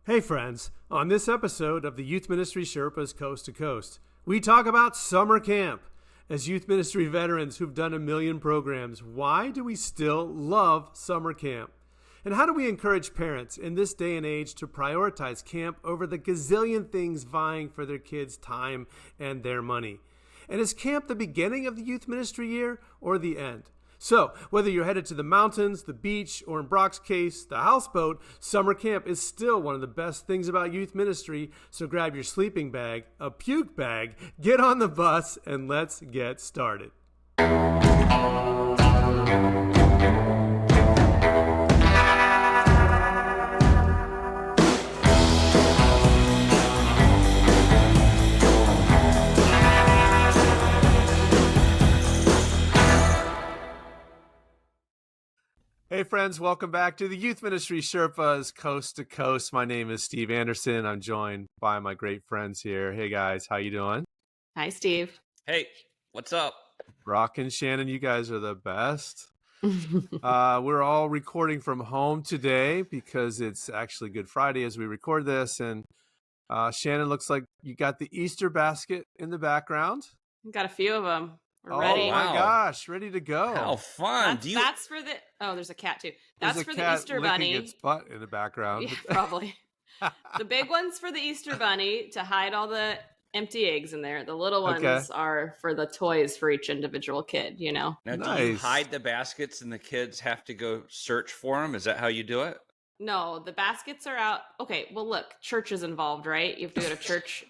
Hey friends, on this episode of the Youth Ministry Sherpas Coast to Coast, we talk about summer camp. As youth ministry veterans who've done a million programs, why do we still love summer camp? And how do we encourage parents in this day and age to prioritize camp over the gazillion things vying for their kids' time and their money? And is camp the beginning of the youth ministry year or the end? So, whether you're headed to the mountains, the beach, or in Brock's case, the houseboat, summer camp is still one of the best things about youth ministry. So grab your sleeping bag, a puke bag, get on the bus, and let's get started. Hey friends, welcome back to the Youth Ministry Sherpas Coast to Coast. My name is Steve Anderson. I'm joined by my great friends here. Hey guys, how you doing? Hi, Steve. Hey, what's up? Brock and Shannon, you guys are the best. We're all recording from home today because it's actually Good Friday as we record this. And Shannon, looks like you got the Easter basket in the background. Got a few of them. We're Oh ready. my Wow. gosh, ready to go. How fun! That's for the. Oh, there's a cat too. That's There's a for cat the Easter licking Bunny. its butt in the background. Yeah, probably. The big one's for the Easter Bunny to hide all the empty eggs in there. The little ones are for the toys for each individual kid. You know. Now, do you Nice. hide the baskets and the kids have to go search for them? Is that how you do it? No, the baskets are out. Okay. Well, look, church is involved, right? You have to go to church.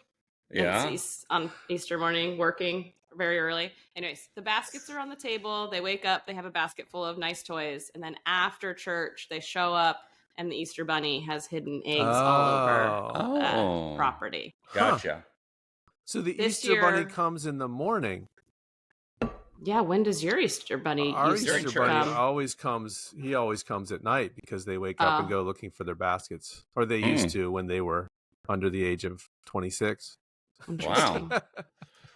Yeah. On Easter morning, working very early. Anyways, the baskets are on the table. They wake up, they have a basket full of nice toys. And then after church, they show up and the Easter Bunny has hidden eggs all over Oh. property. Gotcha. So the This Easter Bunny year- comes in the morning. Yeah, when does your Easter Bunny Our used to Easter church. Bunny come? always comes. He always comes at night because they wake up and Oh. go looking for their baskets, or they used to when they were under the age of 26. Interesting.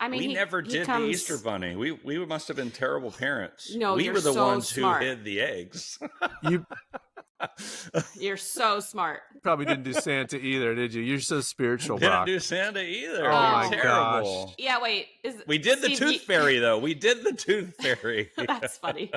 I mean, we he- never he did comes- the Easter Bunny. We must have been terrible parents. No, we you're were the so ones smart. who hid the eggs. You You're so smart. probably didn't do Santa either, did you? You're so spiritual, Didn't Brock. do Santa either. Oh We my were terrible. gosh. Yeah, wait. We did the Steve, Tooth Fairy though. We did the Tooth Fairy. That's funny.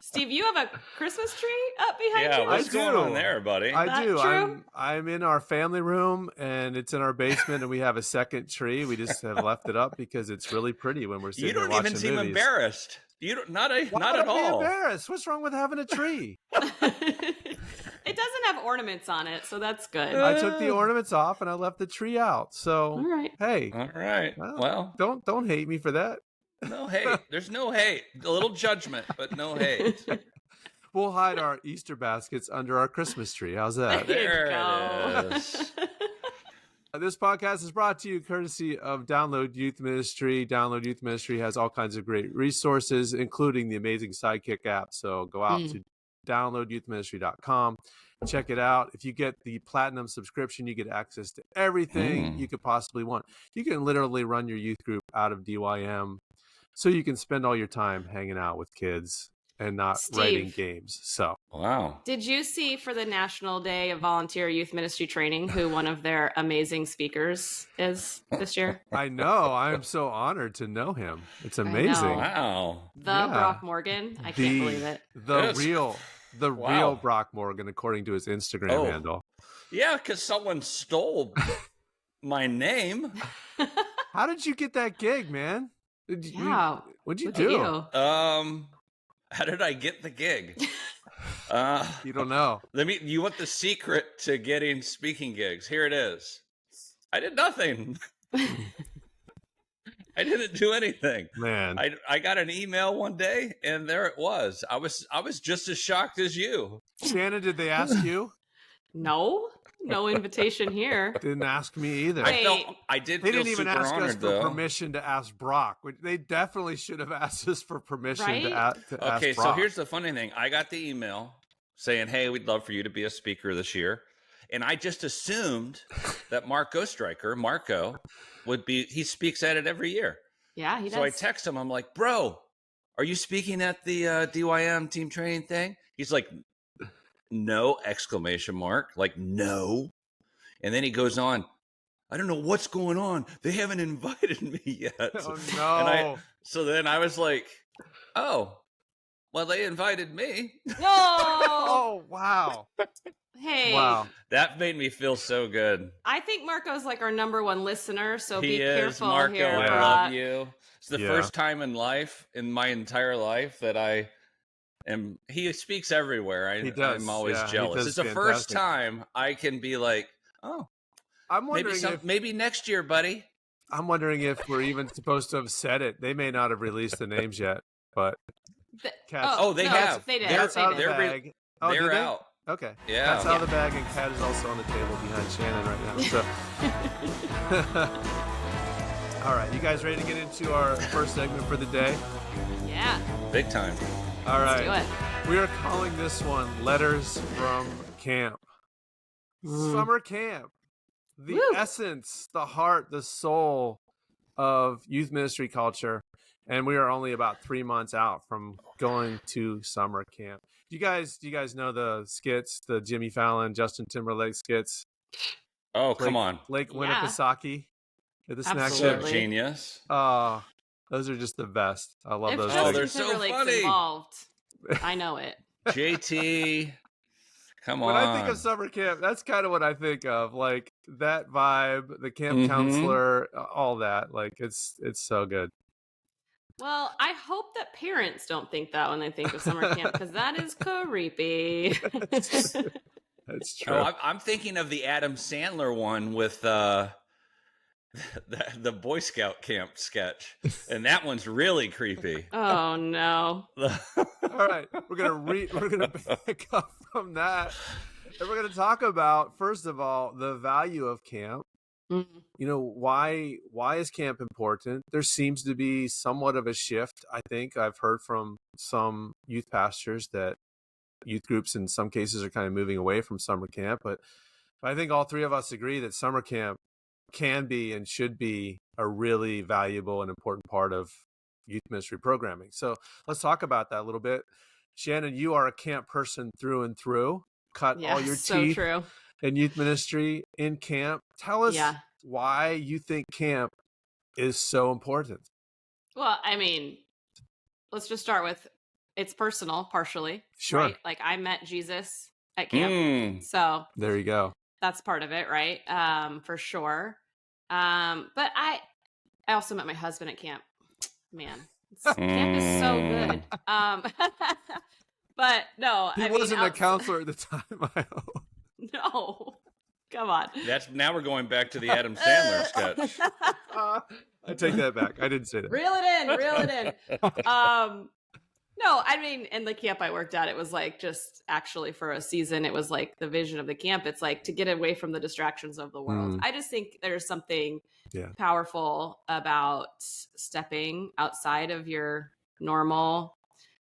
Steve, you have a Christmas tree up behind Yeah, you? what's I going do. on there, buddy? I that do. true? I'm in our family room, and it's in our basement, and we have a second tree. We just have left it up because it's really pretty when we're sitting You there don't watching even seem movies. embarrassed. You don't. Not Why not would at I be all. embarrassed? What's wrong with having a tree? It doesn't have ornaments on it, so that's good. I took the ornaments off and I left the tree out. So All right. hey, All right. Well, don't hate me for that. no hate. There's no hate. A little judgment, but no hate. We'll hide our Easter baskets under our Christmas tree. How's that? There you There go. it is. This podcast is brought to you courtesy of Download Youth Ministry. Download Youth Ministry has all kinds of great resources, including the amazing Sidekick app. So go out to downloadyouthministry.com. Check it out. If you get the platinum subscription, you get access to everything you could possibly want. You can literally run your youth group out of DYM, so you can spend all your time hanging out with kids and not writing Steve. games. So Wow. Did you see for the National Day of Volunteer Youth Ministry Training who one of their amazing speakers is this year? I know. I am so honored to know him. It's know. amazing. Wow. The Yeah. Brock Morgan. I can't believe it. The Yes. real Wow. Brock Morgan, according to his Instagram Oh. handle. Yeah, because someone stole my name. How did you get that gig, man? Yeah. What'd you Look do? at you. How did I get the gig? You don't know. You want the secret to getting speaking gigs? Here it is. I did nothing. I didn't do anything. Man. I got an email one day and there it was. I was just as shocked as you. Shannon, did they ask you? No invitation here. Didn't ask me either. Wait. I did They feel didn't even super ask us honored for though. permission to ask Brock. They definitely should have asked us for permission Right? to ask Okay, so Brock. here's the funny thing. I got the email saying, "Hey, we'd love for you to be a speaker this year." And I just assumed that Marco, would be, he speaks at it every year. Yeah, he does. So I text him, I'm like, "Bro, are you speaking at the DYM team training thing?" He's like, "No!" Exclamation mark. Like, no. And then he goes on, I don't know what's going on. They haven't invited me yet. Oh And no! so then I was like, oh, well, they invited me. No. Oh wow! Hey. Wow! That made me feel so good. I think Marco's like our number one listener, so He be is, careful Marco. here. I Yeah. love you. It's the Yeah. first time in my entire life that I am. He speaks everywhere. He does, I'm always yeah, he jealous. does It's the first fantastic. time I can be like, oh, I'm wondering maybe next year, buddy. I'm wondering if we're even supposed to have said it. They may not have released the names yet, but Cat's, Oh, they no, have. They did. Cat's They out of the did. bag. Oh, They're did they? out. Okay. Yeah. Cat's out of the bag, and Cat is also on the table behind Shannon right now. So, all right, you guys ready to get into our first segment for the day? Yeah. Big time. All Let's right. do it. We are calling this one Letters from Camp. Summer camp. The Woo. essence, the heart, the soul of youth ministry culture. And we are only about 3 months out from going to summer camp. Do you guys know the skits, the Jimmy Fallon, Justin Timberlake skits? Oh, come on. Lake Yeah. Winnipesaukee at the snack So shack. Absolutely. genius. Oh, those are just the best. I love If those. Oh, Justin they're things. so Timberlake's funny. involved, I know it. JT. Come When on. I think of summer camp, that's kind of what I think of. Like that vibe, the camp Mhm. counselor, all that. Like it's so good. Well, I hope that parents don't think that when they think of summer camp, because that is creepy. That's true. Oh, I'm thinking of the Adam Sandler one with the Boy Scout camp sketch, and that one's really creepy. Oh no. All right, we're gonna back up from that, and we're gonna talk about, first of all, the value of camp. Mm. You know, why is camp important? There seems to be somewhat of a shift. I think I've heard from some youth pastors that youth groups in some cases are kind of moving away from summer camp, but I think all three of us agree that summer camp can be and should be a really valuable and important part of youth ministry programming. So let's talk about that a little bit. Shannon, you are a camp person through and through. Cut Yeah, all your so teeth true. in youth ministry in camp. Tell us Yeah. why you think camp is so important. Well, I mean, let's just start with it's personal, partially. Sure. Right? Like I met Jesus at camp. Mm. So There you go. that's part of it, right? For sure. But I also met my husband at camp. Man, camp is so good. But no, He I mean, wasn't a counselor at the time, I hope. No, come on. Now we're going back to the Adam Sandler sketch. I take that back. I didn't say that. Reel it in. No, I mean, in the camp I worked at, it was like just actually for a season, it was like the vision of the camp. It's like to get away from the distractions of the world. I just think there's something powerful about stepping outside of your normal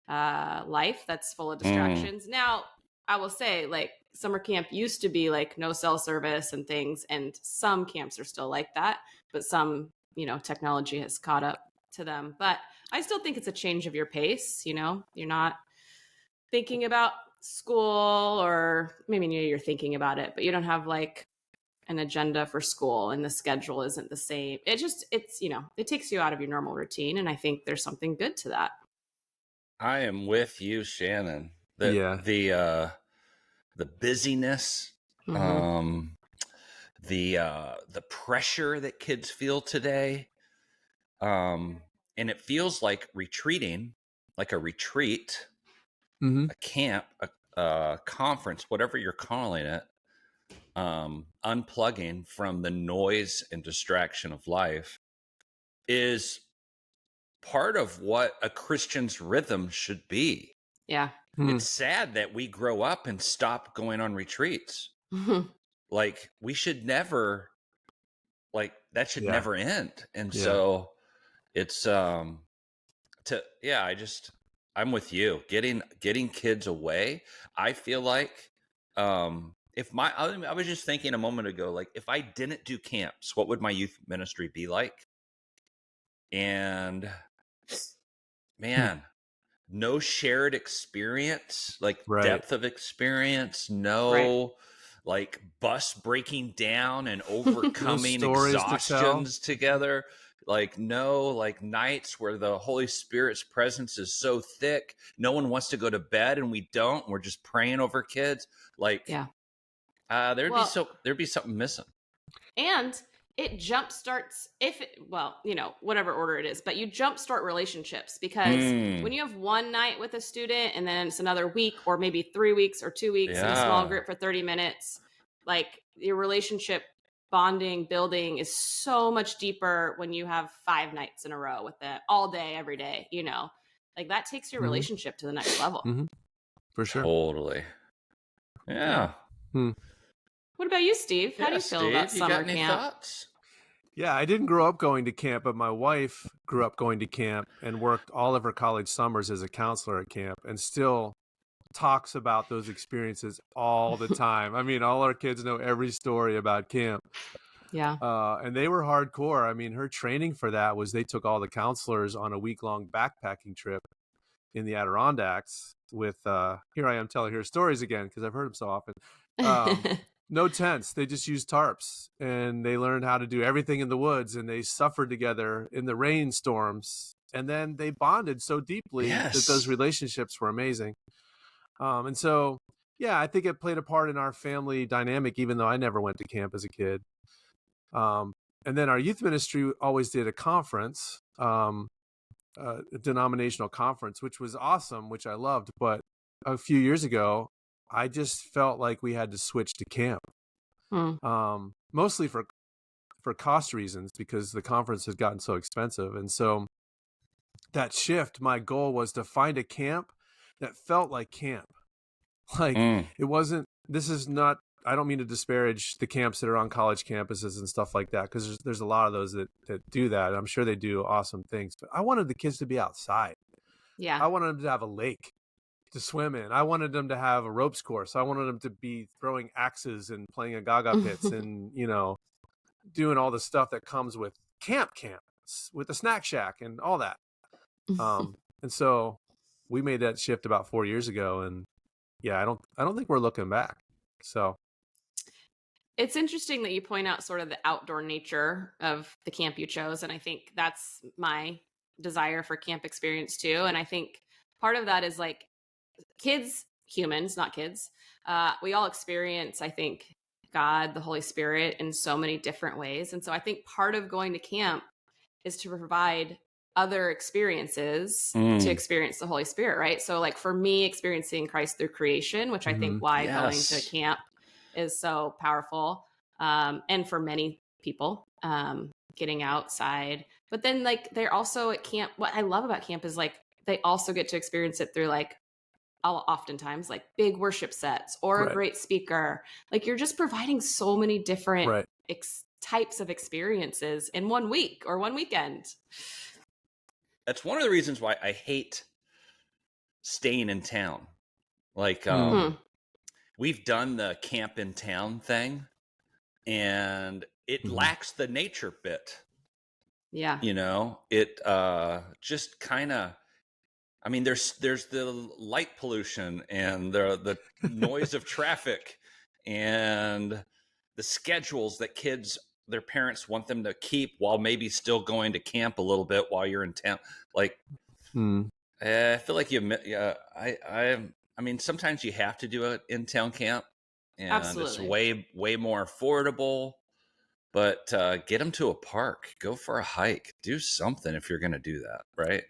life that's full of distractions. Now, I will say, like, summer camp used to be like no cell service and things, and some camps are still like that, but some, technology has caught up to them. But I still think it's a change of your pace. You're not thinking about school, or maybe you're thinking about it, but you don't have like an agenda for school, and the schedule isn't the same. It takes you out of your normal routine. And I think there's something good to that. I am with you, Shannon. The busyness, the pressure that kids feel today, and it feels like retreating, like a retreat, a camp, a conference, whatever you're calling it, unplugging from the noise and distraction of life is part of what a Christian's rhythm should be. Yeah. It's sad that we grow up and stop going on retreats. Like we should never, that should never end. And so it's, I'm with you. Getting kids away. I feel like, I was just thinking a moment ago, like if I didn't do camps, what would my youth ministry be like? And man, no shared experience, like depth of experience, no like bus breaking down and overcoming stories to tell. exhaustions together. Like, no, like nights where the Holy Spirit's presence is so thick, no one wants to go to bed, and we don't. We're just praying over kids. Like, Yeah. there'd be something missing. And it jumpstarts whatever order it is, but you jumpstart relationships, because when you have one night with a student and then it's another week or maybe 3 weeks or 2 weeks in a small group for 30 minutes, like your relationship bonding, building is so much deeper when you have 5 nights in a row with it all day, every day, like that takes your relationship to the next level. For sure. Totally. Yeah. What about you, Steve? How do you feel about summer camp? Thoughts? Yeah, I didn't grow up going to camp, but my wife grew up going to camp and worked all of her college summers as a counselor at camp, and still talks about those experiences all the time. I mean, all our kids know every story about camp. Yeah. And they were hardcore. I mean, her training for that was they took all the counselors on a week-long backpacking trip in the Adirondacks with, here I am telling her stories again because I've heard them so often. No tents. They just used tarps, and they learned how to do everything in the woods, and they suffered together in the rainstorms. And then they bonded so deeply that those relationships were amazing. And so, yeah, I think it played a part in our family dynamic, even though I never went to camp as a kid. And then our youth ministry always did a conference, a denominational conference, which was awesome, which I loved. But a few years ago, I just felt like we had to switch to camp, mostly for cost reasons, because the conference has gotten so expensive. And so that shift, my goal was to find a camp that felt like camp. Like it wasn't, this is not, I don't mean to disparage the camps that are on college campuses and stuff like that, because there's a lot of those that do that. I'm sure they do awesome things, but I wanted the kids to be outside. Yeah. I wanted them to have a lake to swim in. I wanted them to have a ropes course. I wanted them to be throwing axes and playing gaga pits and, doing all the stuff that comes with camp with the snack shack and all that. And so we made that shift about 4 years ago, and yeah, I don't think we're looking back. So it's interesting that you point out sort of the outdoor nature of the camp you chose. And I think that's my desire for camp experience too. And I think part of that is like humans, not kids. We all experience, I think, God, the Holy Spirit in so many different ways. And so I think part of going to camp is to provide other experiences to experience the Holy Spirit, right? So like for me, experiencing Christ through creation, which I think why going to camp is so powerful. And for many people, getting outside. But then like they're also at camp. What I love about camp is like they also get to experience it through like oftentimes like big worship sets or a great speaker. Like you're just providing so many different types of experiences in 1 week or one weekend. That's one of the reasons why I hate staying in town. Like, we've done the camp in town thing, and it lacks the nature bit. Yeah. It just kind of, I mean, there's the light pollution and the noise of traffic and the schedules that their parents want them to keep while maybe still going to camp a little bit while you're in town. Like, I feel like I mean, sometimes you have to do an in-town camp, and it's way more affordable, but get them to a park, go for a hike, do something if you're going to do that. Right.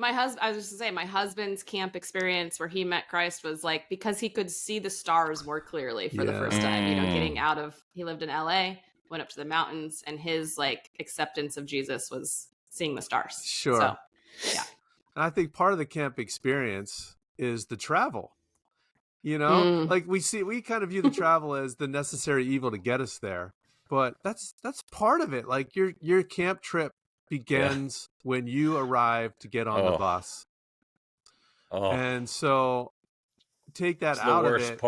I was just to say, my husband's camp experience where he met Christ was like, because he could see the stars more clearly for the first time, he lived in LA, went up to the mountains, and his like acceptance of Jesus was seeing the stars. Sure. So, yeah. And I think part of the camp experience is the travel, like we kind of view the travel as the necessary evil to get us there, but that's part of it. Like your camp trip begins when you arrive to get on the bus. And so take that out of it.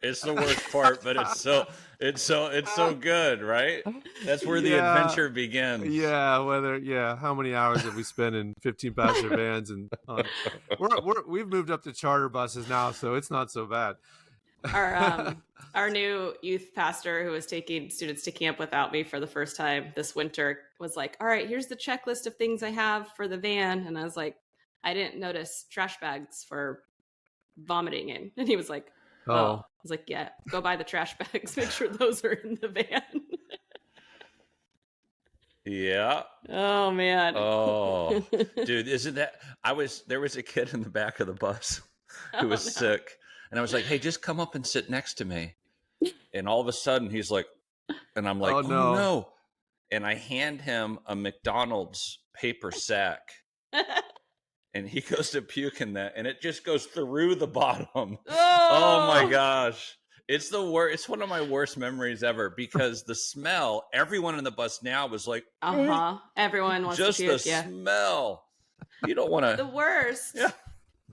It's the worst part, but it's so good, right? That's where the adventure begins. Yeah, how many hours have we spent in 15 passenger vans, and we've moved up to charter buses now, so it's not so bad. Our new youth pastor who was taking students to camp without me for the first time this winter was like, all right, here's the checklist of things I have for the van. And I was like, I didn't notice trash bags for vomiting in. And he was like, oh. I was like, yeah, go buy the trash bags. Make sure those are in the van. Yeah. Oh, man. Oh, dude, isn't that... there was a kid in the back of the bus who was sick. And I was like, hey, just come up and sit next to me. And all of a sudden he's like, and I'm like, oh no. And I hand him a McDonald's paper sack. And he goes to puke in that, and it just goes through the bottom. Oh my gosh. It's the worst. It's one of my worst memories ever, because the smell, everyone in the bus now was like, everyone wants just to puke. Just the smell. You don't want to. The worst. Yeah.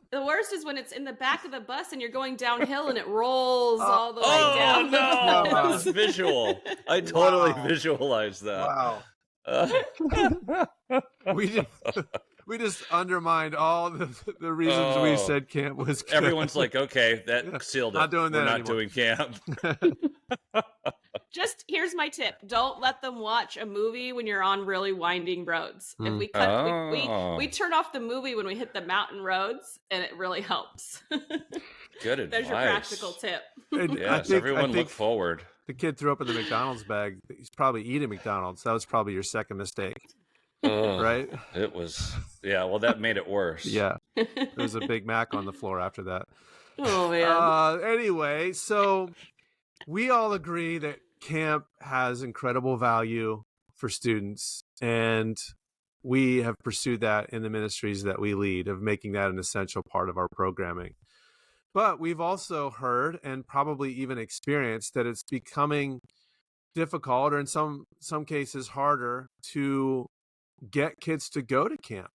The worst is when it's in the back of the bus and you're going downhill and it rolls all the way down. Oh, no. That was visual. I totally visualized that. Wow. We just undermined all the reasons we said camp was good. Everyone's like, okay, that sealed it. Not doing that We're not anymore. doing camp. Just here's my tip. Don't let them watch a movie when you're on really winding roads. If we cut, we turn off the movie when we hit the mountain roads, and it really helps. Good advice. There's your practical tip. Yes, everyone look forward. The kid threw up in the McDonald's bag. He's probably eating McDonald's. That was probably your second mistake. Right? It was, well, that made it worse. Yeah. There was a Big Mac on the floor after that. Oh, man. Anyway, so we all agree that camp has incredible value for students, and we have pursued that in the ministries that we lead, of making that an essential part of our programming. But we've also heard, and probably even experienced, that it's becoming difficult, or in some cases harder, to get kids to go to camp,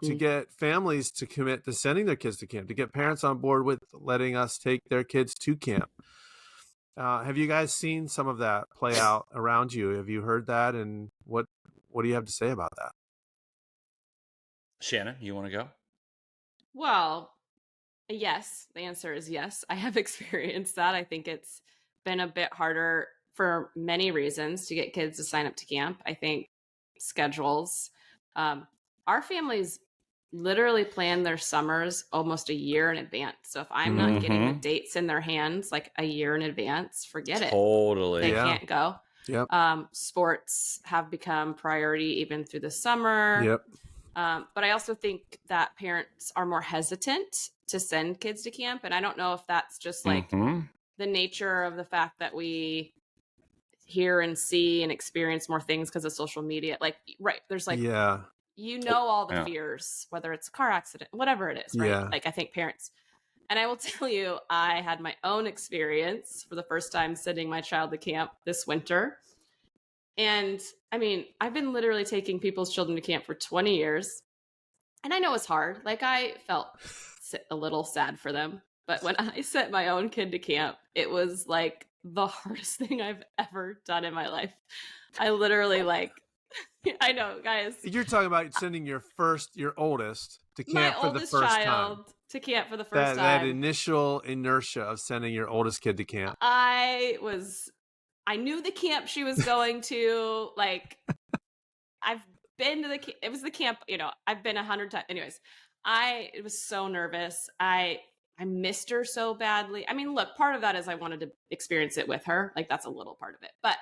to get families to commit to sending their kids to camp, to get parents on board with letting us take their kids to camp. Have you guys seen some of that play out around you? Have you heard that? And what do you have to say about that? Shannon, you want to go? Well, yes. The answer is yes. I have experienced that. I think it's been a bit harder for many reasons to get kids to sign up to camp. I think schedules. Our families literally plan their summers almost a year in advance. So if I'm not getting the dates in their hands like a year in advance, forget it. Totally. They can't go. Yep. Sports have become priority even through the summer. Yep. But I also think that parents are more hesitant to send kids to camp. And I don't know if that's just like the nature of the fact that we hear and see and experience more things because of social media. Like, right. There's like, all the fears, whether it's a car accident, whatever it is, right? Yeah. Like I think parents, and I will tell you, I had my own experience for the first time sending my child to camp this winter. And I mean, I've been literally taking people's children to camp for 20 years. And I know it's hard. Like I felt a little sad for them. But when I sent my own kid to camp, it was like the hardest thing I've ever done in my life. I literally I know, guys. You're talking about sending your oldest to camp for the first time. To camp for the first time. That initial inertia of sending your oldest kid to camp. I knew the camp she was going to. Like, I've been to it was the camp, I've been 100 times. Anyways, I was so nervous. I missed her so badly. I mean, look, part of that is I wanted to experience it with her. Like, that's a little part of it. But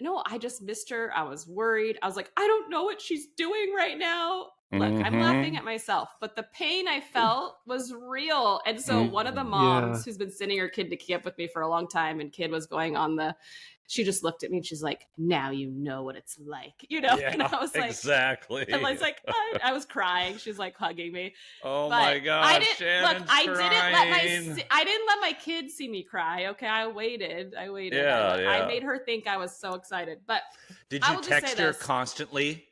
no, I just missed her. I was worried. I was like, I don't know what she's doing right now. Look, I'm laughing at myself, but the pain I felt was real. And so one of the moms who's been sending her kid to camp with me for a long time, and kid was going on she just looked at me and she's like, now you know what it's like, Yeah, and I was like, exactly. And I was like, I was crying. She's like hugging me. Oh my gosh, Shannon's crying. I didn't let my kids see me cry. Okay, I waited. Yeah. I made her think I was so excited. But did you text her constantly,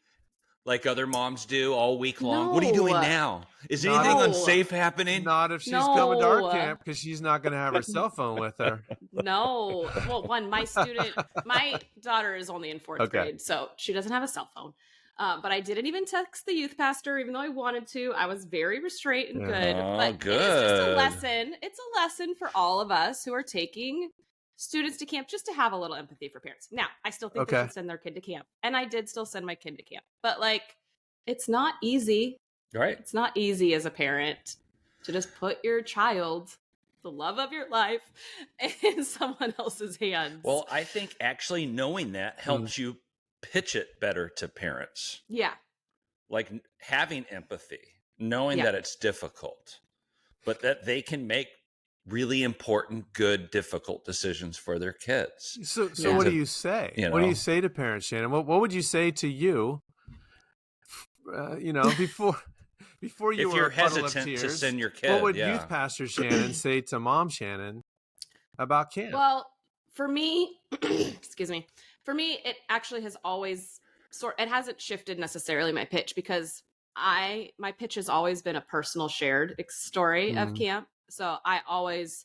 like other moms do, all week long? No. What are you doing now? Is anything unsafe happening? Not if she's coming to our camp, because she's not going to have her cell phone with her. No. Well, my daughter is only in fourth grade, so she doesn't have a cell phone. But I didn't even text the youth pastor, even though I wanted to. I was very restrained and good. Oh, But good. it is just a lesson. It's a lesson for all of us who are taking students to camp, just to have a little empathy for parents. Now, I still think they should send their kid to camp. And I did still send my kid to camp. But like, it's not easy. Right. It's not easy as a parent to just put your child, the love of your life, in someone else's hands. Well, I think actually knowing that helps you pitch it better to parents. Yeah. Like having empathy, knowing that it's difficult, but that they can make really important, good, difficult decisions for their kids. So what do you say? What do you say to parents, Shannon? What would you say to you, before you if were you're a puddle of hesitant tears, to send your kid? What would youth pastor Shannon say to mom Shannon about camp? Well, for me, excuse me, for me, it actually has always it hasn't shifted necessarily my pitch, because my pitch has always been a personal shared story of camp. So I always,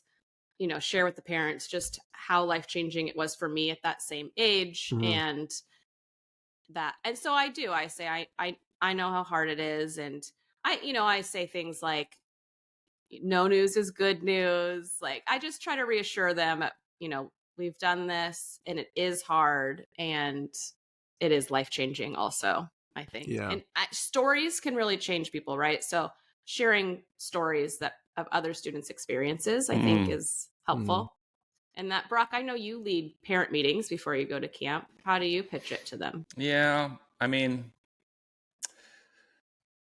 share with the parents just how life-changing it was for me at that same age. And so I say, I know how hard it is. And I say things like, no news is good news. Like, I just try to reassure them, we've done this and it is hard and it is life-changing also, I think. Yeah. And stories can really change people, right? So sharing stories of other students' experiences, I think, is helpful. And that, Brock, I know you lead parent meetings before you go to camp. How do you pitch it to them? Yeah, I mean,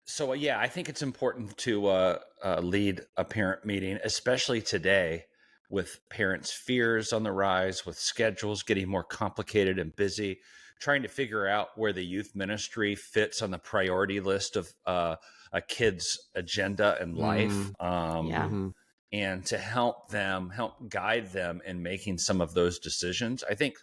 so I think it's important to lead a parent meeting, especially today with parents' fears on the rise, with schedules getting more complicated and busy, trying to figure out where the youth ministry fits on the priority list of a kid's agenda and life. And to help guide them in making some of those decisions. I think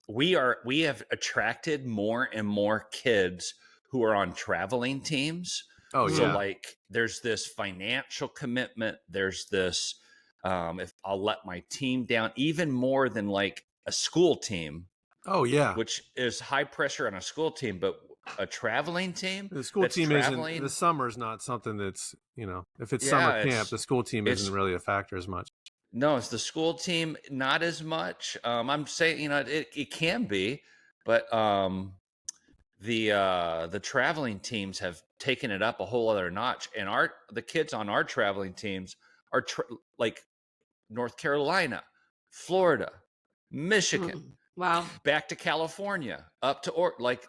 we have attracted more and more kids who are on traveling teams. Oh, yeah. So like there's this financial commitment. There's this, if I'll let my team down, even more than like a school team. Oh, yeah. Which is high pressure on a school team, but a traveling team. The school team isn't, the summer's not something that's, if it's summer camp, the school team isn't really a factor as much. No, it's the school team, not as much. I'm saying, it can be, but the traveling teams have taken it up a whole other notch. And the kids on our traveling teams are like North Carolina, Florida, Michigan. Wow. Back to California, up to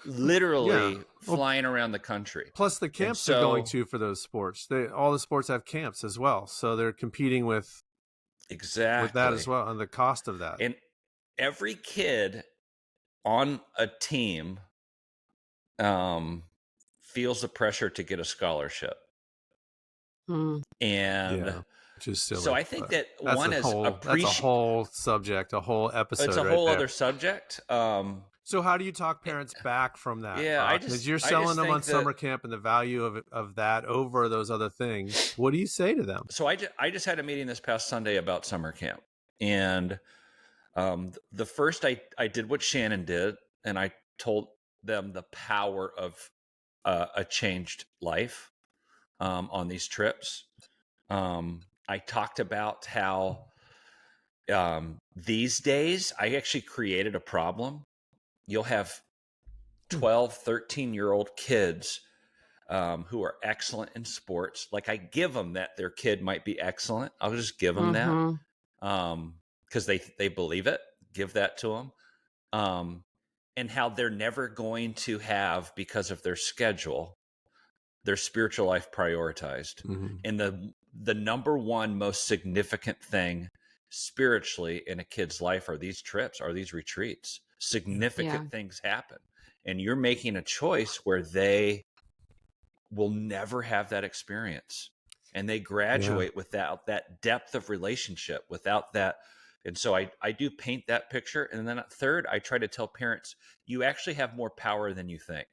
literally flying around the country. Plus the camps they're going to for those sports. All the sports have camps as well. So they're competing with that as well, and the cost of that. And every kid on a team feels the pressure to get a scholarship. And which is silly. So I think that one is that's a whole subject, a whole episode. It's a whole other subject. So how do you talk parents back from that? Yeah, because you're selling them on summer camp and the value of that over those other things. What do you say to them? So I just had a meeting this past Sunday about summer camp, and the first I did what Shannon did, and I told them the power of a changed life on these trips. I talked about how these days I actually created a problem. You'll have 12, 13-year-old kids who are excellent in sports. Like I give them that their kid might be excellent. I'll just give them that because they believe it. Give that to them. And how they're never going to have, because of their schedule, their spiritual life prioritized. And the number one most significant thing spiritually in a kid's life are these trips, are these retreats. Significant things happen. And you're making a choice where they will never have that experience. And they graduate without that depth of relationship, without that. And so I do paint that picture. And then third, I try to tell parents, you actually have more power than you think.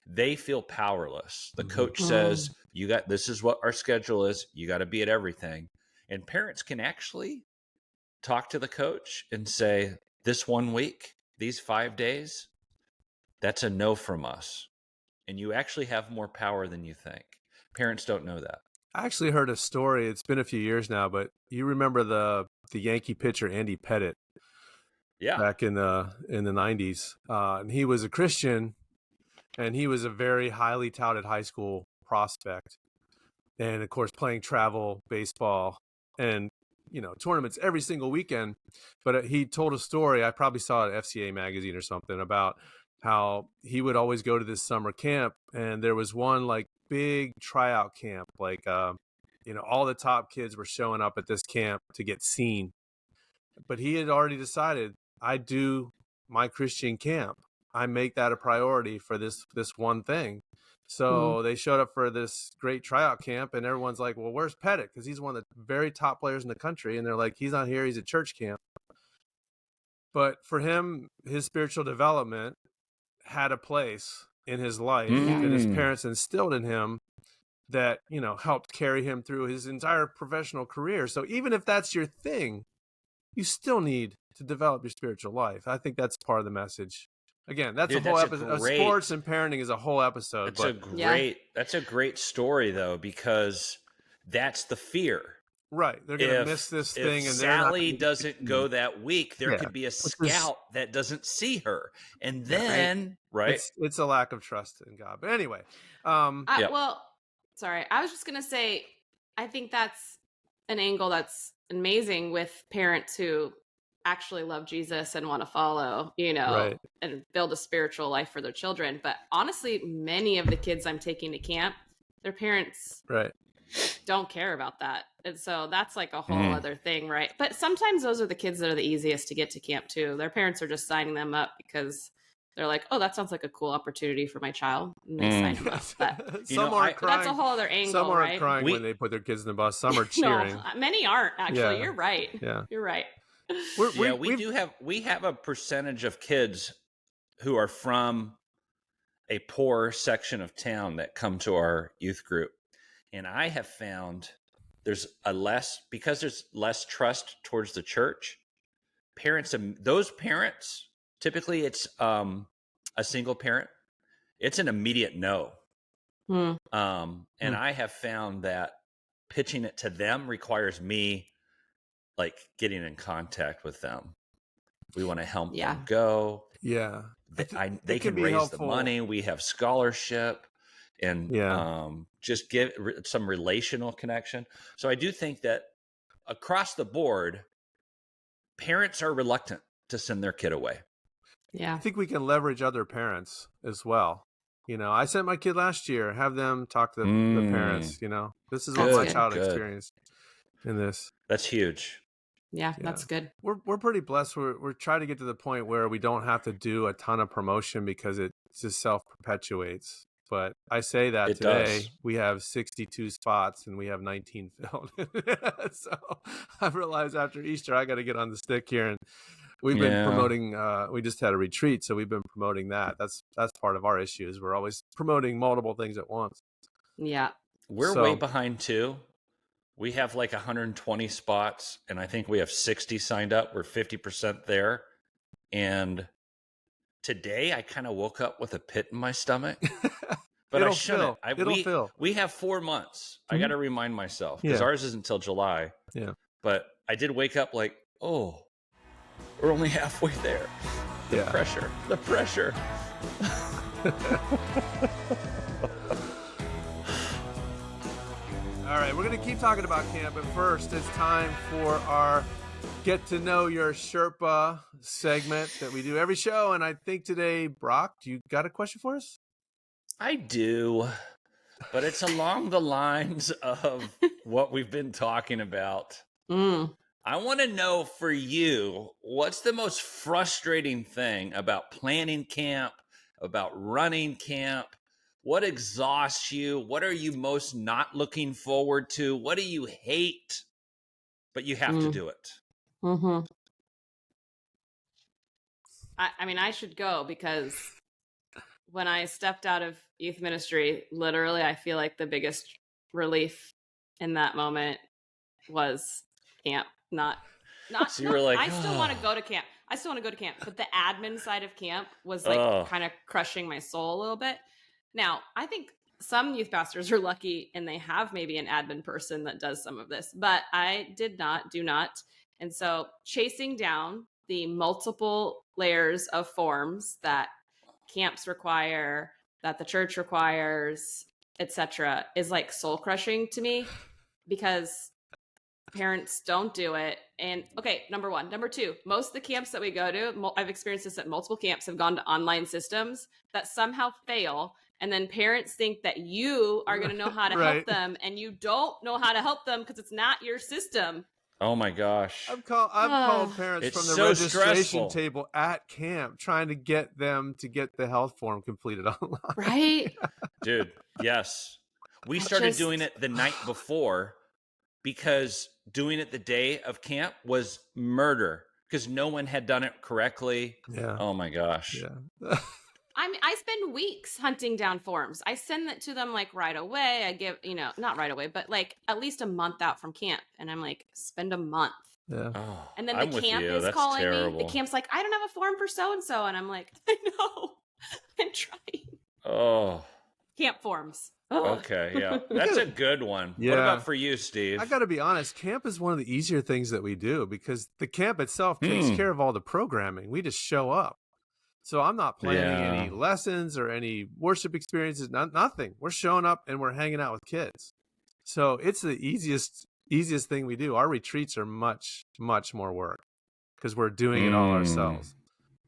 They feel powerless. The coach says, this is what our schedule is. You got to be at everything. And parents can actually talk to the coach and say, this 1 week, these 5 days, That's a no from us. And you actually have more power than you think. Parents don't know that. I actually heard a story. It's been a few years now, but you remember the Yankee pitcher Andy Pettitte Yeah. back in the 90s, and he was a Christian, and he was a very highly touted high school prospect, and of course playing travel baseball and tournaments every single weekend. But he told a story. I probably saw it at FCA magazine or something about how he would always go to this summer camp, and there was one like big tryout camp, like all the top kids were showing up at this camp to get seen, but he had already decided, I do my Christian camp, I make that a priority for this one thing. So they showed up for this great tryout camp, and everyone's like, well, where's Pettitte? Because he's one of the very top players in the country. And they're like, he's not here, he's at church camp. But for him, his spiritual development had a place in his life, and his parents instilled in him that, helped carry him through his entire professional career. So even if that's your thing, you still need to develop your spiritual life. I think that's part of the message. Again, that's a whole episode. Sports and parenting is a whole episode. That's a great story though, because that's the fear. Right. They're going to miss this thing. And Sally doesn't go that week, there could be a scout that doesn't see her. And then, right? It's a lack of trust in God. But anyway. Well, sorry. I was just going to say, I think that's an angle that's amazing with parents who actually love Jesus and want to follow, and build a spiritual life for their children. But honestly, many of the kids I'm taking to camp, their parents don't care about that. And so that's like a whole other thing, right? But sometimes those are the kids that are the easiest to get to camp too. Their parents are just signing them up because they're like, oh, that sounds like a cool opportunity for my child. And they sign them up. But, some are crying. That's a whole other angle, some are right? Crying when they put their kids in the bus. Some are cheering. No, many aren't, actually. Yeah. You're right. Yeah. You're right. We have a percentage of kids who are from a poor section of town that come to our youth group. And I have found because there's less trust towards the church. Those parents, typically it's a single parent. It's an immediate no. And I have found that pitching it to them requires me like getting in contact with them. We want to help them go. Yeah. They can raise helpful. The money. We have scholarship and just give some relational connection. So I do think that across the board, parents are reluctant to send their kid away. Yeah. I think we can leverage other parents as well. I sent my kid last year, have them talk to the parents, this is what my child experienced in this. That's huge. Yeah, that's good. We're pretty blessed. We're trying to get to the point where we don't have to do a ton of promotion because it just self-perpetuates. But I say that today we have 62 spots and we have 19 filled. So I've realized after Easter I got to get on the stick here, and we've been promoting. We just had a retreat, so we've been promoting that. That's part of our issue is we're always promoting multiple things at once. Yeah, we're way behind too. We have like 120 spots, and I think we have 60 signed up. We're 50% there. And today I kind of woke up with a pit in my stomach. But I shouldn't. We have 4 months. I got to remind myself because ours isn't until July. Yeah. But I did wake up like, oh, we're only halfway there. The pressure. All right, we're going to keep talking about camp, but first it's time for our Get to Know Your Sherpa segment that we do every show. And I think today, Brock, you got a question for us? I do, but it's along the lines of what we've been talking about. I want to know for you, what's the most frustrating thing about planning camp, about running camp? What exhausts you? What are you most not looking forward to? What do you hate, but you have to do it? Mm-hmm. I mean, I should go because when I stepped out of youth ministry, literally, I feel like the biggest relief in that moment was camp. So you were like, I still want to go to camp. I still want to go to camp, but the admin side of camp was like kind of crushing my soul a little bit. Now, I think some youth pastors are lucky and they have maybe an admin person that does some of this, but I do not. And so chasing down the multiple layers of forms that camps require, that the church requires, etc., is like soul crushing to me because parents don't do it. And okay, number one. Number two, most of the camps that we go to, I've experienced this at multiple camps, have gone to online systems that somehow fail. And then parents think that you are going to know how to help them, and you don't know how to help them because it's not your system. Oh my gosh. I've called parents It's from the so registration stressful. table at camp trying to get them to get the health form completed online. Right? Dude, yes. We I started just- doing it the night before because doing it the day of camp was murder because no one had done it correctly. Yeah. Oh my gosh. Yeah. I spend weeks hunting down forms. I send it to them like right away. I give, not right away, but like at least a month out from camp. And I'm like, spend a month. Yeah. Oh, And then I'm the with camp you. is That's calling terrible. me. The camp's like, I don't have a form for so-and-so. And I'm like, I know. I'm trying. Oh, Camp forms. Ugh. okay. Yeah. That's a good one. Yeah. What about for you, Steve? I got to be honest, camp is one of the easier things that we do because the camp itself takes care of all the programming. We just show up. So I'm not planning any lessons or any worship experiences, nothing. We're showing up and we're hanging out with kids. So it's the easiest thing we do. Our retreats are much, much more work because we're doing it all ourselves.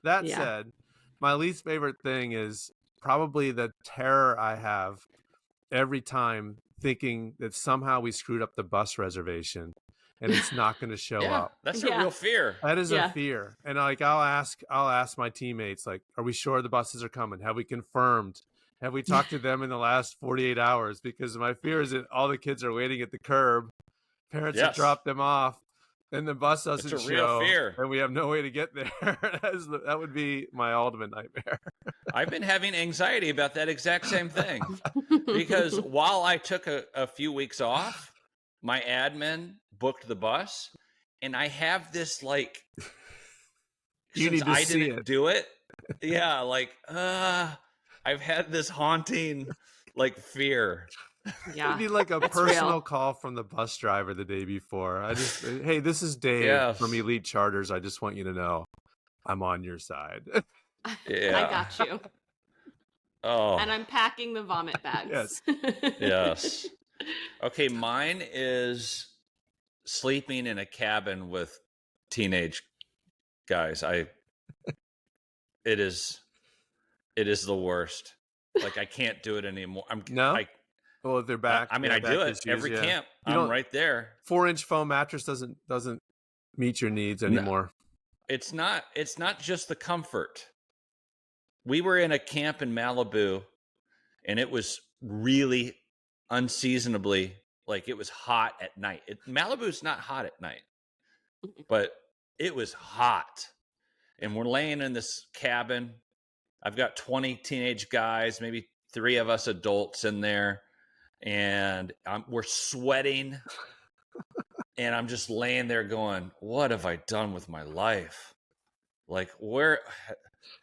That said, my least favorite thing is probably the terror I have every time thinking that somehow we screwed up the bus reservation and it's not going to show up. That's a real fear. That is a fear. And like I'll ask my teammates, like, are we sure the buses are coming? Have we confirmed? Have we talked to them in the last 48 hours? Because my fear is that all the kids are waiting at the curb. Parents have dropped them off. And the bus doesn't It's a show. real fear. And we have no way to get there. That would be my ultimate nightmare. I've been having anxiety about that exact same thing because while I took a few weeks off, my admin booked the bus, and I have this like, You since need to I see didn't it. do it, I've had this haunting like fear. Yeah. It'd be like a It's personal real. call from the bus driver the day before. Hey, this is Dave from Elite Charters. I just want you to know I'm on your side. Yeah. I got you. Oh, And I'm packing the vomit bags. Yes. yes. Okay, mine is sleeping in a cabin with teenage guys. It is the worst. Like I can't do it anymore. Well, if they're back. I mean, I do it every camp. I'm right there. 4-inch foam mattress doesn't meet your needs anymore. It's not just the comfort. We were in a camp in Malibu, and it was really unseasonably, like it was hot at night. Malibu's not hot at night, but it was hot. And we're laying in this cabin. I've got 20 teenage guys, maybe 3 of us adults in there. And we're sweating. And I'm just laying there going, what have I done with my life? Like, where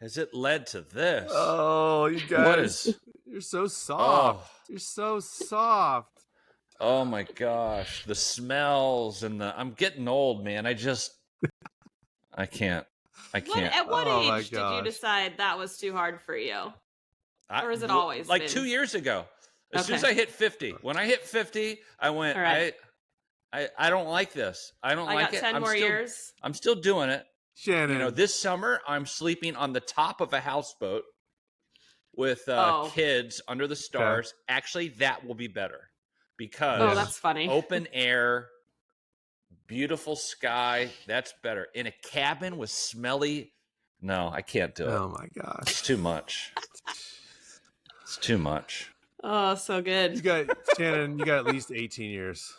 has it led to this? Oh, you guys. You're so soft. You're so soft. Oh my gosh. The smells and I'm getting old, man. I can't. At what Oh age did you decide that was too hard for you? Or is it always like been? 2 years ago? As soon as I hit 50. When I hit 50, I went, All right. I don't like this. I don't like got it. 10 more years. I'm still doing it. Shannon. This summer I'm sleeping on the top of a houseboat with kids under the stars. Okay. Actually, that will be better because that's funny. Open air, beautiful sky. That's better. In a cabin with smelly. No, I can't do it. Oh my gosh. It's too much. It's too much. Oh, so good. Shannon, you got at least 18 years.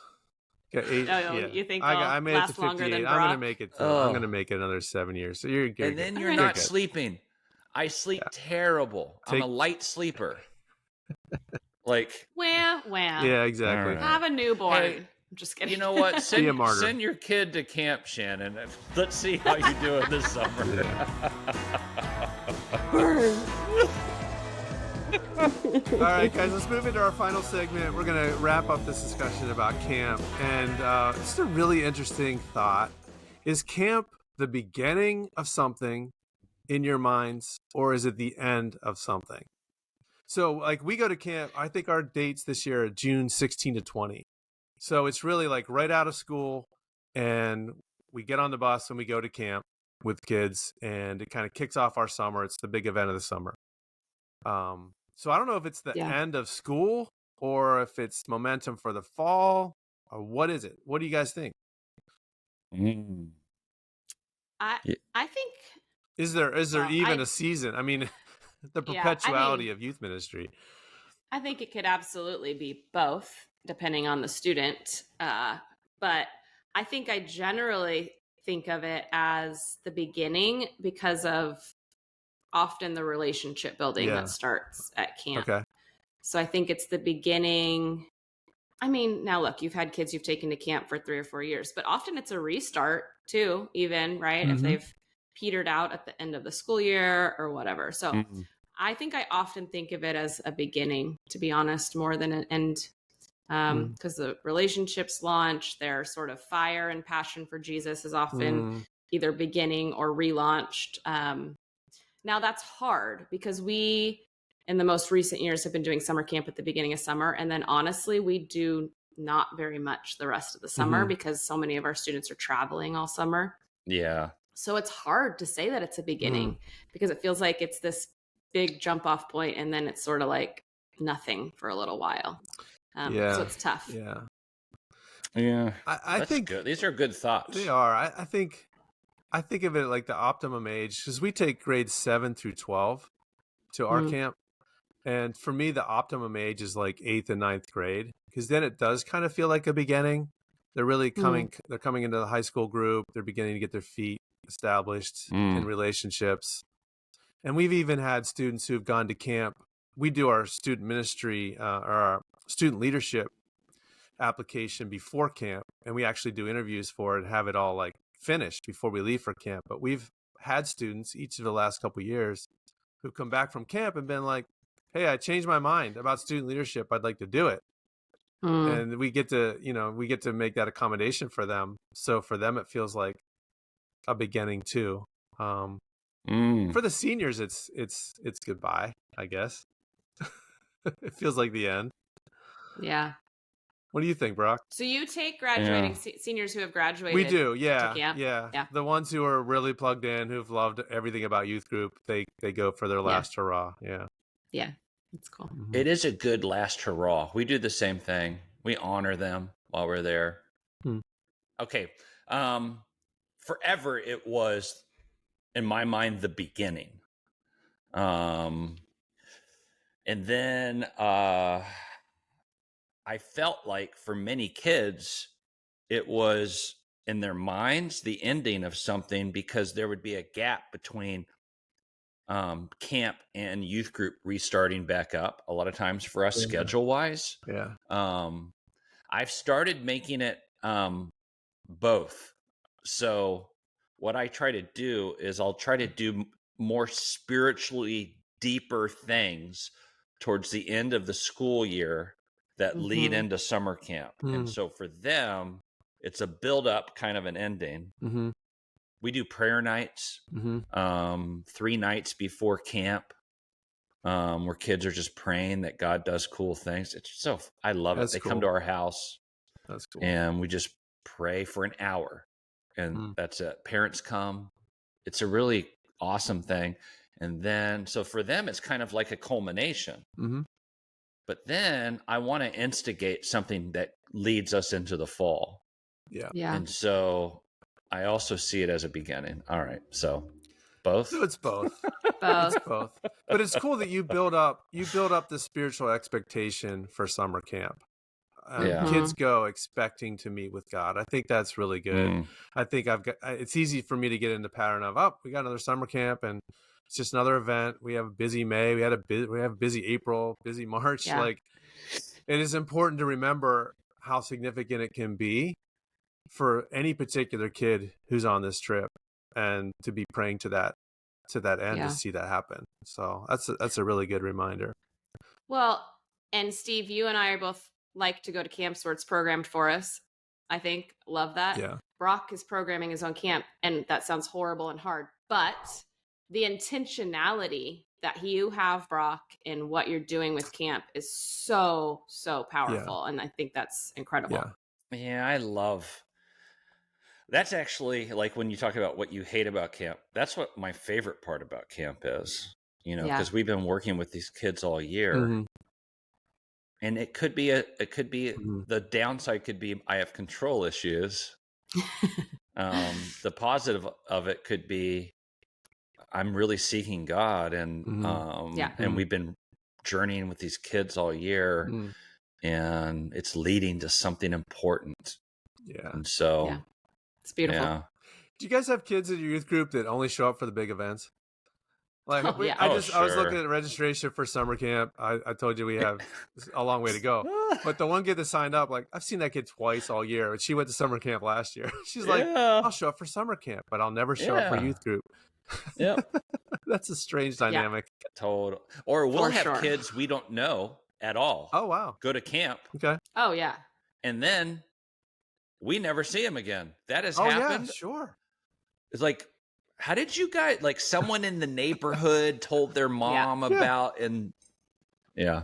Got 8, You think I made it to 58. longer than I'm Brock? gonna make it. I'm gonna make it another 7 years. So you're good. And then you're not sleeping. I sleep terrible. I'm a light sleeper. Like wham. Yeah, exactly. Have a newborn. I'm just kidding. You know what? Be a martyr. Send your kid to camp, Shannon. Let's see how you do it this summer. All right, guys, let's move into our final segment. We're going to wrap up this discussion about camp. And it's a really interesting thought. Is camp the beginning of something in your minds, or is it the end of something? So, like, we go to camp. I think our dates this year are June 16 to 20. So it's really like right out of school, and we get on the bus and we go to camp with kids, and it kind of kicks off our summer. It's the big event of the summer. So I don't know if it's the end of school or if it's momentum for the fall, or what is it? What do you guys think? I think, is there even a season? I mean, the perpetuality of youth ministry. I think it could absolutely be both, depending on the student. But I think I generally think of it as the beginning because of often the relationship building that starts at camp. Okay. So I think it's the beginning. I mean, now look, you've had kids you've taken to camp for 3 or 4 years, but often it's a restart too, even, right? If they've petered out at the end of the school year or whatever. So I think I often think of it as a beginning, to be honest, more than an end. Because the relationships launch, their sort of fire and passion for Jesus is often either beginning or relaunched. Now that's hard because we, in the most recent years, have been doing summer camp at the beginning of summer. And then honestly, we do not very much the rest of the summer because so many of our students are traveling all summer. Yeah. So it's hard to say that it's a beginning because it feels like it's this big jump off point and then it's sort of like nothing for a little while. So it's tough. Yeah. I think good. These are good thoughts. They are. I think of it like the optimum age, because we take grades 7 through 12 to our camp. And for me, the optimum age is like 8th and 9th grade, because then it does kind of feel like a beginning. They're really they're coming into the high school group. They're beginning to get their feet established in relationships. And we've even had students who've gone to camp. We do our student ministry or our student leadership application before camp, and we actually do interviews for it and have it all like finished before we leave for camp. But we've had students each of the last couple of years who've come back from camp and been like, hey, I changed my mind about student leadership. I'd like to do it. And we get to make that accommodation for them. So for them, it feels like a beginning too. For the seniors, it's goodbye, I guess. It feels like the end. Yeah. What do you think, Brock? So you take graduating seniors who have graduated? We do, yeah. The ones who are really plugged in, who've loved everything about youth group, they go for their last hurrah. Yeah, that's cool. It is a good last hurrah. We do the same thing. We honor them while we're there. Okay. Forever it was, in my mind, the beginning. And then I felt like for many kids, it was in their minds the ending of something, because there would be a gap between camp and youth group restarting back up a lot of times for us schedule wise. I've started making it both. So what I try to do is I'll try to do more spiritually deeper things towards the end of the school year that lead into summer camp. And so for them, it's a build up kind of an ending. We do prayer nights 3 nights before camp, where kids are just praying that God does cool things. I love it. They come to our house. That's cool. And we just pray for an hour, and that's it. Parents come. It's a really awesome thing. And then, so for them, it's kind of like a culmination. But then I want to instigate something that leads us into the fall. Yeah. And so I also see it as a beginning. All right. So both? So it's both. It's both. But it's cool that you build up the spiritual expectation for summer camp. Kids go expecting to meet with God. I think that's really good. I think it's easy for me to get in the pattern of, we got another summer camp and it's just another event. We have a busy May. We have busy April, busy March. Like, it is important to remember how significant it can be for any particular kid who's on this trip, and to be praying to that end Yeah. to see that happen. So that's a really good reminder. Well, and Steve, you and I are both like to go to camps where it's programmed for us. I think love that. Yeah. Brock is programming his own camp, and that sounds horrible and hard, but the intentionality that you have, Brock, in what you're doing with camp is so powerful, and I think that's incredible. Yeah, I love. That's actually, like, when you talk about what you hate about camp, that's what my favorite part about camp is. Because we've been working with these kids all year, Mm-hmm. and it could be the downside could be I have control issues. The positive of it could be I'm really seeking God, and and we've been journeying with these kids all year, and it's leading to something important. Yeah. And so it's beautiful. Yeah. Do you guys have kids in your youth group that only show up for the big events? Like, I was looking at registration for summer camp. I told you we have a long way to go. But the one kid that signed up, like, I've seen that kid twice all year. She went to summer camp last year. She's like, I'll show up for summer camp, but I'll never show up for youth group. Yep. That's a strange dynamic. Total. Or we'll have kids we don't know at all. Oh, wow. Go to camp. Okay. Oh, yeah. And then we never see them again. That has happened. Yeah, sure. It's like, how did you guys, like, someone in the neighborhood told their mom about, and yeah.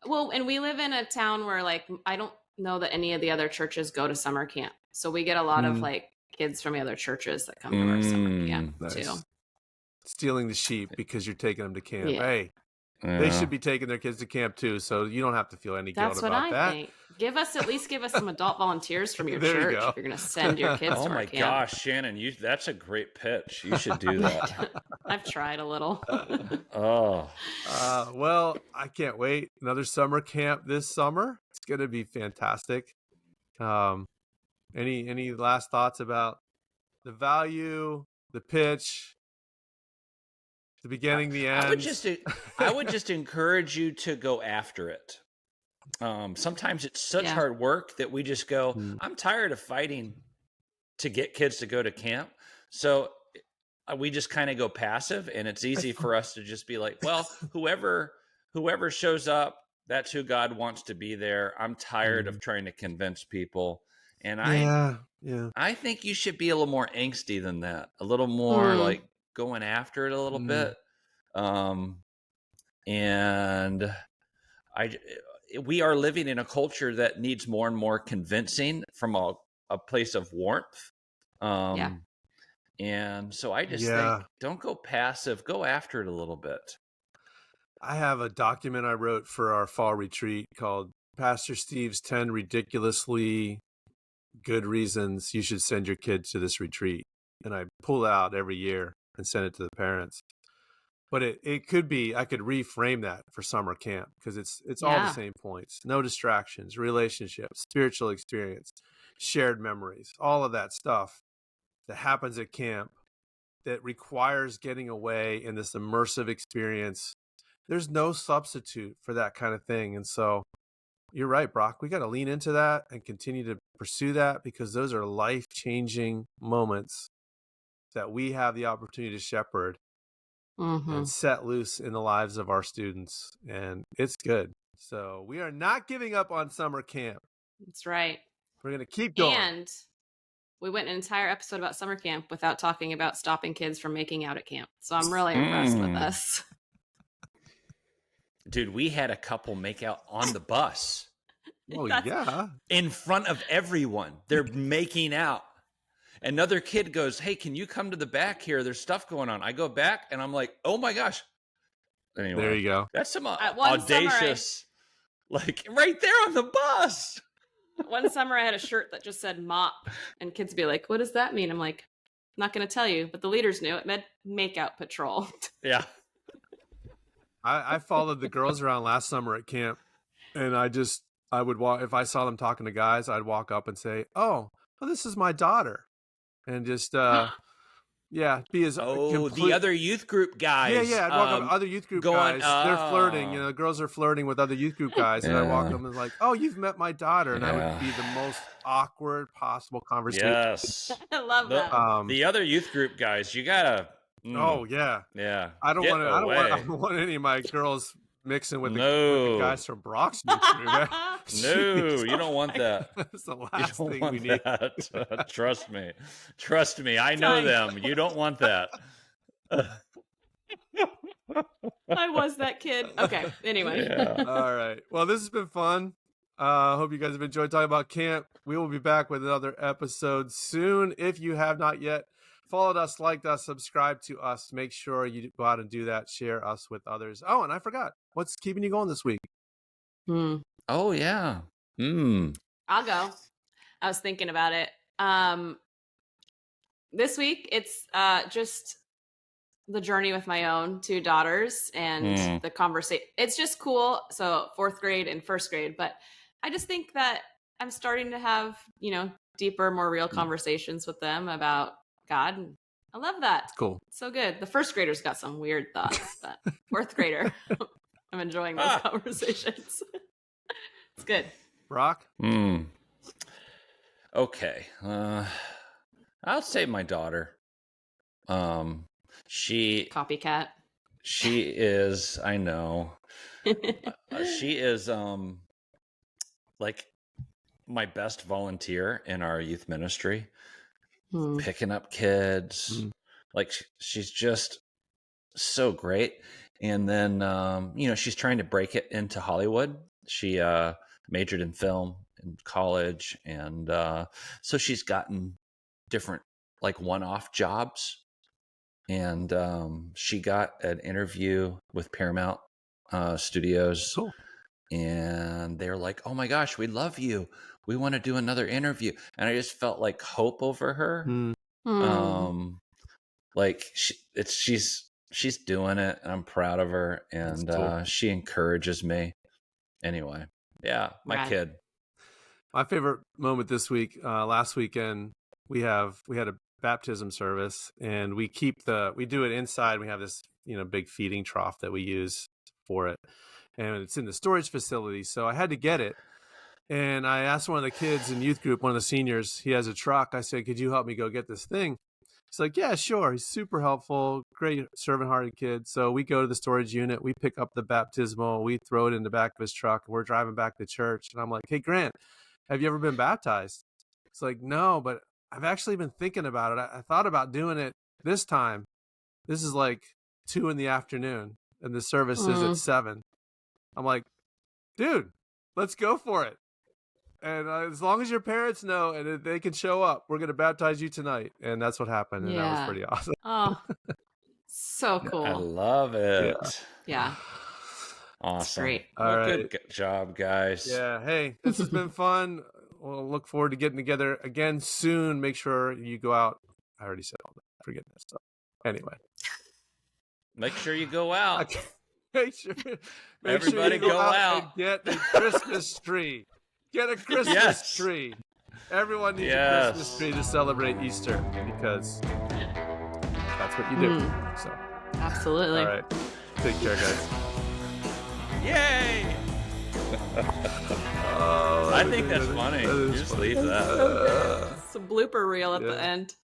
Well, and we live in a town where, like, I don't know that any of the other churches go to summer camp. So we get a lot of, like, kids from the other churches that come to our summer camp too. Stealing the sheep because you're taking them to camp. Yeah. Hey, they should be taking their kids to camp too, so you don't have to feel any guilt about that. That's what I think. At least give us some adult volunteers from your church if you're going to send your kids to our camp. Oh my gosh, Shannon, that's a great pitch. You should do that. I've tried a little. Well, I can't wait. Another summer camp this summer. It's going to be fantastic. Any last thoughts about the value, the pitch, the beginning, the end? I would just encourage you to go after it. Sometimes it's such hard work that we just go, I'm tired of fighting to get kids to go to camp. So we just kind of go passive, and it's easy for us to just be like, well, whoever shows up, that's who God wants to be there. I'm tired of trying to convince people. And I think you should be a little more angsty than that, a little more like going after it a little bit. And we are living in a culture that needs more and more convincing from a place of warmth. And so I just think, don't go passive, go after it a little bit. I have a document I wrote for our fall retreat called Pastor Steve's 10 Ridiculously Good Reasons You Should Send Your Kid to This Retreat. And I pull it out every year and send it to the parents. But it could be, I could reframe that for summer camp, because it's all the same points. No distractions, relationships, spiritual experience, shared memories, all of that stuff that happens at camp that requires getting away in this immersive experience. There's no substitute for that kind of thing. And so you're right, Brock. We got to lean into that and continue to pursue that, because those are life-changing moments that we have the opportunity to shepherd and set loose in the lives of our students. And it's good. So we are not giving up on summer camp. That's right. We're going to keep going. And we went an entire episode about summer camp without talking about stopping kids from making out at camp. So I'm really impressed with us. Dude, we had a couple make out on the bus. Oh, yeah. In front of everyone. They're making out. Another kid goes, hey, can you come to the back here? There's stuff going on. I go back and I'm like, oh my gosh. Anyway, there you go. That's some audacious, like right there on the bus. One summer I had a shirt that just said mop, and kids would be like, what does that mean? I'm like, I'm not going to tell you, but the leaders knew. It meant makeout patrol. Yeah. I followed the girls around last summer at camp, and I would walk, if I saw them talking to guys, I'd walk up and say, oh, well, this is my daughter. And just Yeah, be as the other youth group guys. Yeah. I'd walk up to other youth group guys. They're flirting. The girls are flirting with other youth group guys, and I walk up and like, "Oh, you've met my daughter," and I would be the most awkward possible conversation. Yes, I love that. The other youth group guys, you gotta. Oh yeah. I don't want any of my girls mixing with the guys from Brock's youth group. No, you don't want that. That's the last thing we need. Trust me. I know them. You don't want that. I was that kid. Okay. Anyway. Yeah. All right. Well, this has been fun. Hope you guys have enjoyed talking about camp. We will be back with another episode soon. If you have not yet followed us, liked us, subscribed to us, make sure you go out and do that. Share us with others. Oh, and I forgot. What's keeping you going this week? Oh, yeah. I'll go. I was thinking about it. This week, it's just the journey with my own 2 daughters and the conversation. It's just cool. So 4th grade and 1st grade. But I just think that I'm starting to have, deeper, more real conversations with them about God. And I love that. It's cool. It's so good. The 1st grader's got some weird thoughts, but 4th grader, I'm enjoying those conversations. It's good. Brock? Okay. I'll say my daughter. She copycat. She is, I know. She is like my best volunteer in our youth ministry. Picking up kids. Like she's just so great. And then she's trying to break it into Hollywood. She majored in film in college, and so she's gotten different like one-off jobs, and she got an interview with Paramount Studios. Cool. And they're like, "Oh my gosh, we love you, we want to do another interview." And I just felt like hope over her. Like she's doing it, and I'm proud of her, and cool. She encourages me. Anyway, yeah, my kid. My favorite moment this week, last weekend, we had a baptism service, and we do it inside. We have this, big feeding trough that we use for it, and it's in the storage facility. So I had to get it, and I asked one of the kids in youth group, one of the seniors, he has a truck. I said, "Could you help me go get this thing?" He's like, "Yeah, sure." He's super helpful, great servant-hearted kid. So we go to the storage unit, we pick up the baptismal, we throw it in the back of his truck, and we're driving back to church. And I'm like, "Hey, Grant, have you ever been baptized?" It's like, "No, but I've actually been thinking about it. I thought about doing it this time." This is like 2 p.m, and the service is at 7. I'm like, "Dude, let's go for it. And as long as your parents know and they can show up, we're going to baptize you tonight." And that's what happened. And that was pretty awesome. Oh, so cool. I love it. Yeah. Awesome. Great. All right. Good job, guys. Yeah. Hey, this has been fun. We'll look forward to getting together again soon. Make sure you go out. I already said all that. Forget that stuff. Anyway. Make sure you go out. Make sure Everybody go out and get a Christmas tree. Get a Christmas tree. Everyone needs a Christmas tree to celebrate Easter, because that's what you do. So, absolutely. All right. Take care, guys. Yay! I think that's funny. Just leave that. It's a blooper reel at the end.